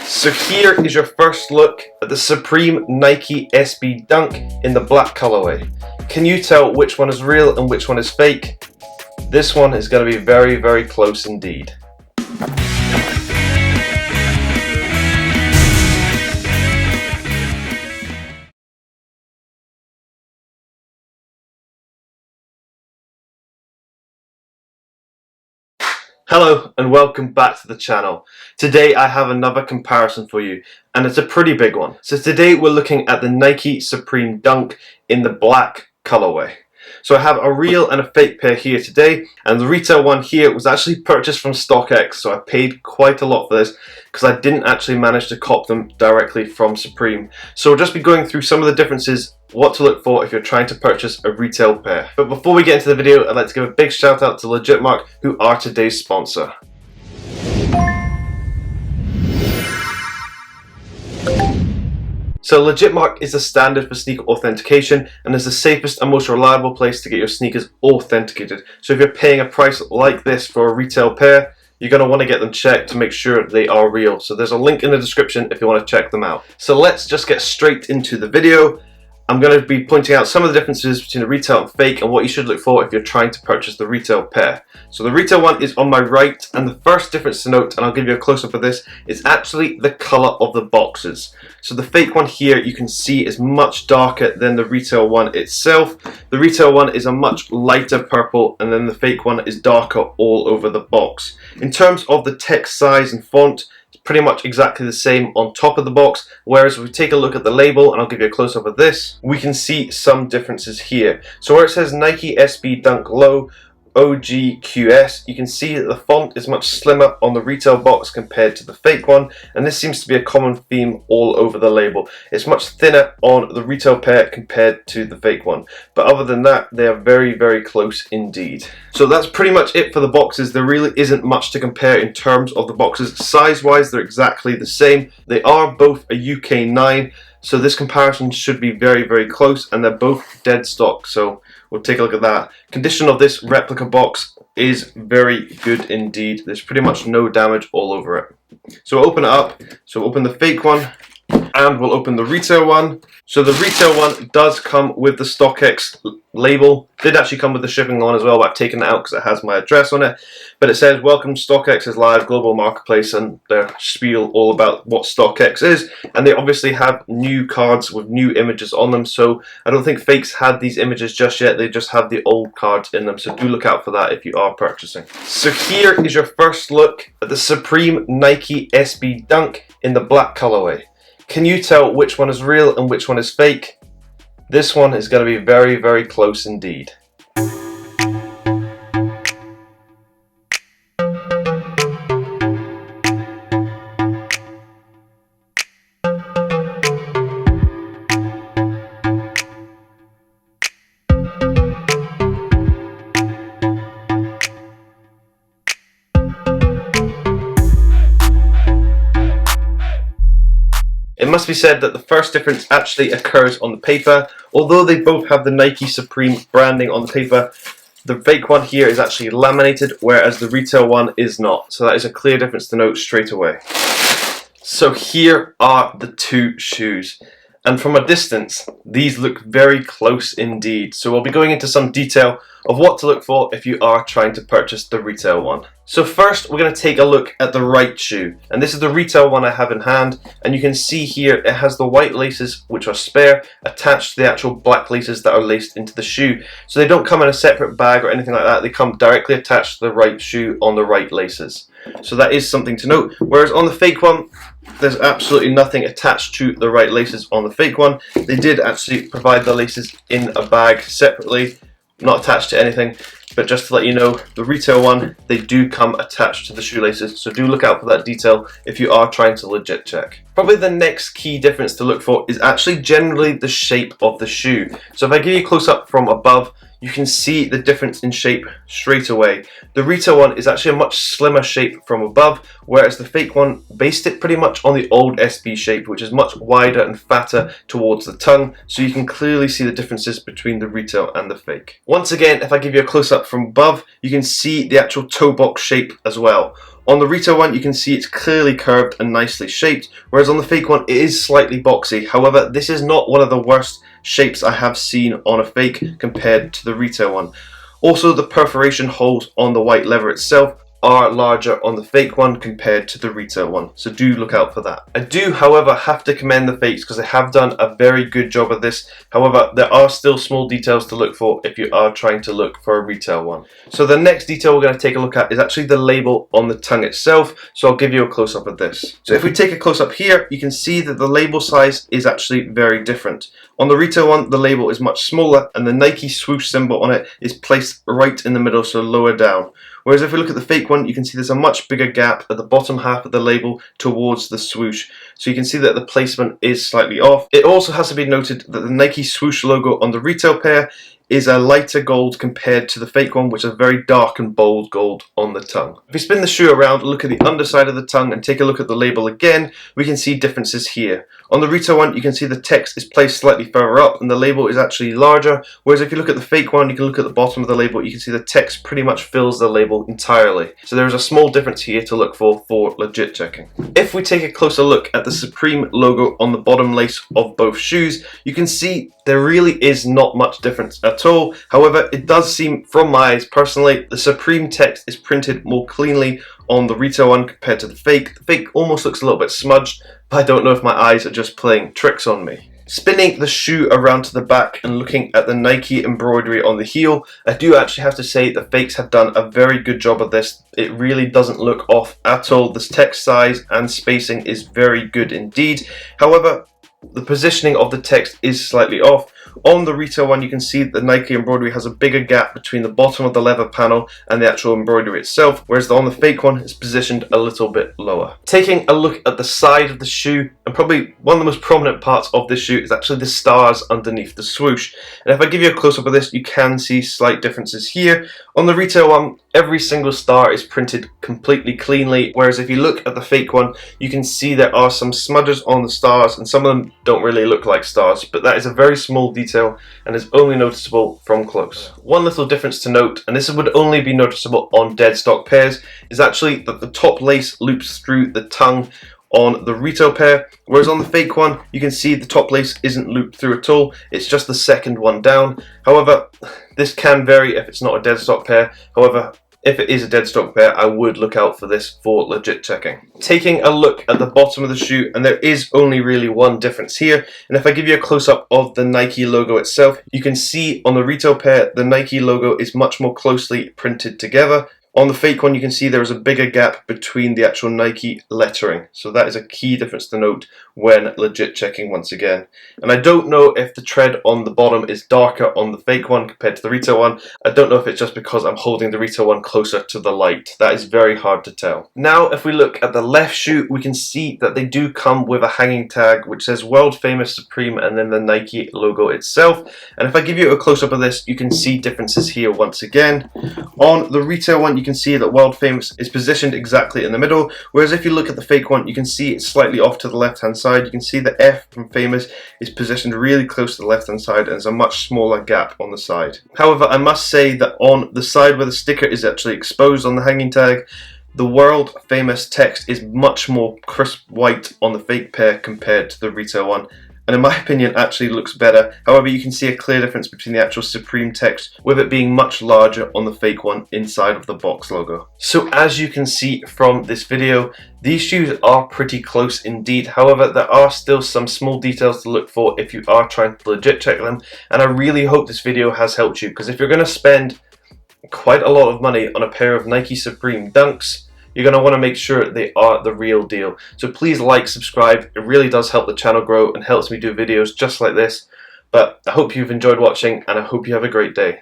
So here is your first look at the Supreme Nike SB Dunk in the black colorway. Can you tell which one is real and which one is fake? This one is going to be very, very close indeed. Hello and welcome back to the channel. Today I have another comparison for you, and it's a pretty big one. So today we're looking at the Nike Supreme Dunk in the black colorway. So I have a real and a fake pair here today, and the retail one here was actually purchased from StockX, so I paid quite a lot for this because I didn't actually manage to cop them directly from Supreme. So we'll just be going through some of the differences, what to look for if you're trying to purchase a retail pair. But before we get into the video, I'd like to give a big shout out to Legitmark, who are today's sponsor. So Legitmark is the standard for sneaker authentication and is the safest and most reliable place to get your sneakers authenticated. So if you're paying a price like this for a retail pair, you're going to want to get them checked to make sure they are real. So there's a link in the description if you want to check them out. So let's just get straight into the video. I'm going to be pointing out some of the differences between the retail and fake and what you should look for if you're trying to purchase the retail pair. So the retail one is on my right, and the first difference to note, and I'll give you a close-up of this, is actually the colour of the boxes. So the fake one here you can see is much darker than the retail one itself. The retail one is a much lighter purple, and then the fake one is darker all over the box. In terms of the text size and font, pretty much exactly the same on top of the box, whereas if we take a look at the label, and I'll give you a close-up of this, we can see some differences here. So where it says Nike SB Dunk Low OGQS, you can see that the font is much slimmer on the retail box compared to the fake one, and this seems to be a common theme all over the label. It's much thinner on the retail pair compared to the fake one, but other than that, they are very, very close indeed. So that's pretty much it for the boxes. There really isn't much to compare in terms of the boxes. Size-wise, they're exactly the same. They are both a UK 9, so this comparison should be very, very close, and they're both dead stock, so we'll take a look at that. Condition of this replica box is very good indeed. There's pretty much no damage all over it. So we'll open it up. So we'll open the fake one, and we'll open the retail one. So the retail one does come with the StockX label. Did actually come with the shipping on as well, but I've taken it out because it has my address on it. But it says, welcome StockX's live global marketplace, and their spiel all about what StockX is. And they obviously have new cards with new images on them, so I don't think fakes had these images just yet. They just have the old cards in them, so do look out for that if you are purchasing. So here is your first look at the Supreme Nike SB Dunk in the black colorway. Can you tell which one is real and which one is fake? This one is going to be very, very close indeed. It must be said that the first difference actually occurs on the paper. Although they both have the Nike Supreme branding on the paper, the fake one here is actually laminated, whereas the retail one is not. So that is a clear difference to note straight away. So here are the two shoes. And from a distance, these look very close indeed. So we'll be going into some detail of what to look for if you are trying to purchase the retail one. So first, we're going to take a look at the right shoe. And this is the retail one I have in hand. And you can see here, it has the white laces, which are spare, attached to the actual black laces that are laced into the shoe. So they don't come in a separate bag or anything like that. They come directly attached to the right shoe on the right laces. So that is something to note. Whereas on the fake one, there's absolutely nothing attached to the right laces on the fake one. They did actually provide the laces in a bag separately, not attached to anything, but just to let you know, the retail one, they do come attached to the shoelaces, so do look out for that detail if you are trying to legit check. Probably the next key difference to look for is actually generally the shape of the shoe. So if I give you a close up from above, you can see the difference in shape straight away. The retail one is actually a much slimmer shape from above, whereas the fake one based it pretty much on the old SB shape, which is much wider and fatter towards the tongue, so you can clearly see the differences between the retail and the fake. Once again, if I give you a close up from above, you can see the actual toe box shape as well. On the retail one, you can see it's clearly curved and nicely shaped, whereas on the fake one, it is slightly boxy. However, this is not one of the worst shapes I have seen on a fake compared to the retail one. Also, the perforation holes on the white leather itself are larger on the fake one compared to the retail one, so do look out for that. I do, however, have to commend the fakes because they have done a very good job of this. However, there are still small details to look for if you are trying to look for a retail one. So the next detail we're going to take a look at is actually the label on the tongue itself, so I'll give you a close-up of this. So if we take a close-up here, you can see that the label size is actually very different. On the retail one, the label is much smaller and the Nike swoosh symbol on it is placed right in the middle, so lower down. Whereas if we look at the fake one, you can see there's a much bigger gap at the bottom half of the label towards the swoosh. So you can see that the placement is slightly off. It also has to be noted that the Nike swoosh logo on the retail pair is a lighter gold compared to the fake one, which is a very dark and bold gold on the tongue. If we spin the shoe around, look at the underside of the tongue and take a look at the label again, we can see differences here. On the retail one, you can see the text is placed slightly further up and the label is actually larger, whereas if you look at the fake one, you can look at the bottom of the label, you can see the text pretty much fills the label entirely. So there is a small difference here to look for legit checking. If we take a closer look at the Supreme logo on the bottom lace of both shoes, you can see there really is not much difference at all. However, it does seem, from my eyes personally, the Supreme text is printed more cleanly on the retail one compared to the fake. The fake almost looks a little bit smudged, but I don't know if my eyes are just playing tricks on me. Spinning the shoe around to the back and looking at the Nike embroidery on the heel, I do actually have to say the fakes have done a very good job of this. It really doesn't look off at all. This text size and spacing is very good indeed. However, the positioning of the text is slightly off. On the retail one, you can see that the Nike embroidery has a bigger gap between the bottom of the leather panel and the actual embroidery itself, whereas on the fake one is positioned a little bit lower. Taking a look at the side of the shoe, and probably one of the most prominent parts of this shoe is actually the stars underneath the swoosh. And if I give you a close-up of this, you can see slight differences here. On the retail one, every single star is printed completely cleanly, whereas if you look at the fake one, you can see there are some smudges on the stars, and some of them don't really look like stars, but that is a very small detail and is only noticeable from close. One little difference to note, and this would only be noticeable on dead stock pairs, is actually that the top lace loops through the tongue on the retail pair, whereas on the fake one, you can see the top lace isn't looped through at all, it's just the second one down. However, this can vary if it's not a dead stock pair. However, if it is a dead stock pair, I would look out for this for legit checking. Taking a look at the bottom of the shoe, and there is only really one difference here, and if I give you a close-up of the Nike logo itself, you can see on the retail pair, the Nike logo is much more closely printed together. On the fake one, you can see there is a bigger gap between the actual Nike lettering. So that is a key difference to note when legit checking once again. And I don't know if the tread on the bottom is darker on the fake one compared to the retail one. I don't know if it's just because I'm holding the retail one closer to the light. That is very hard to tell. Now, if we look at the left shoe, we can see that they do come with a hanging tag which says World Famous Supreme and then the Nike logo itself. And if I give you a close-up of this, you can see differences here once again. On the retail one, you can see that World Famous is positioned exactly in the middle, whereas if you look at the fake one, you can see it's slightly off to the left-hand side. You can see the F from Famous is positioned really close to the left-hand side and there's a much smaller gap on the side. However, I must say that on the side where the sticker is actually exposed on the hanging tag, the World Famous text is much more crisp white on the fake pair compared to the retail one, and in my opinion actually looks better. However, you can see a clear difference between the actual Supreme text, with it being much larger on the fake one inside of the box logo. So as you can see from this video, these shoes are pretty close indeed. However, there are still some small details to look for if you are trying to legit check them, and I really hope this video has helped you, because if you're going to spend quite a lot of money on a pair of Nike Supreme Dunks, you're going to want to make sure they are the real deal. So please like, subscribe, it really does help the channel grow and helps me do videos just like this. But I hope you've enjoyed watching and I hope you have a great day.